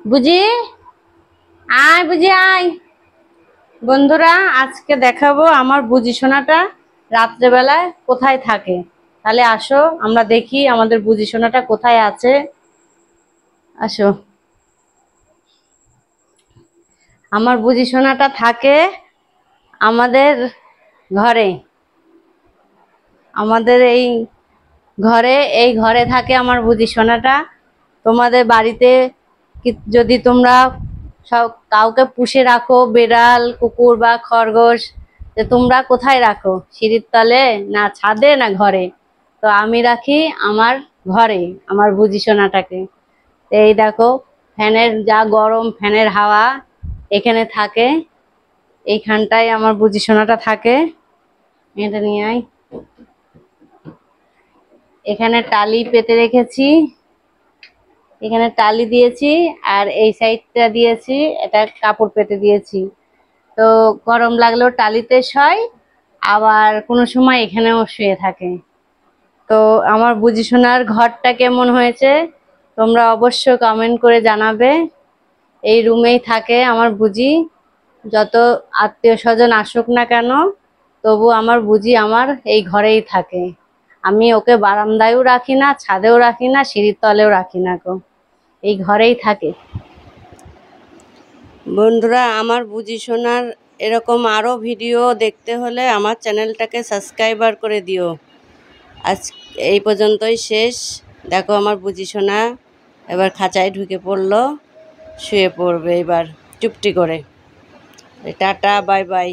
বুঝি আয়, বুঝি আয়। বন্ধুরা, আজকে দেখাবো আমার বুঝি সোনাটা রাত্রেবেলায় কোথায় থাকে। তাহলে আসো আমরা দেখি আমাদের বুঝি সোনাটা কোথায় আছে। আসো। আমার বুঝি সোনাটা থাকে আমাদের ঘরে। আমাদের এই ঘরে থাকে আমার বুঝি সোনাটা। তোমাদের বাড়িতে যদি তোমরা সব কাউকে পুষে রাখো, বেড়াল কুকুর বা খরগোশ, যে তোমরা কোথায় রাখো? সিঁড়ির তলে, না ছাদে, না ঘরে? তো আমি রাখি আমার ঘরে আমার বুঝি সোনাটাকে। এই দেখো, ফ্যানের যা গরম, ফ্যানের হাওয়া এখানে থাকে। এইখানটায় আমার বুঝি সোনাটা থাকে। এটা নিয়ে আয়। এখানে টালি পেতে রেখেছি, এখানে টালি দিয়েছি, আর এই সাইডটা দিয়েছি, এটা কাপড় পেতে দিয়েছি। তো গরম লাগলেও টালিতে শয়, আবার কোনো সময় এখানেও শুয়ে থাকে। তো আমার বুঝি সোনার ঘরটা কেমন হয়েছে তোমরা অবশ্য কমেন্ট করে জানাবে। এই রুমেই থাকে আমার বুঝি। যত আত্মীয় স্বজন আসুক না কেন, তবু আমার বুঝি আমার এই ঘরেই থাকে। আমি ওকে বারান্দায়ও রাখি না, ছাদেও রাখি না, সিঁড়ির তলেও রাখি না গো, এই ঘরেই থাকে। বন্ধুরা, আমার বুঝি সোনার এরকম আরও ভিডিও দেখতে হলে আমার চ্যানেলটাকে সাবস্ক্রাইবার করে দিও। আজ এই পর্যন্তই শেষ। দেখো আমার বুঝি সোনা এবার খাঁচায় ঢুকে পড়লো, শুয়ে পড়বে এবার চুপটি করে। Tata, bye bye.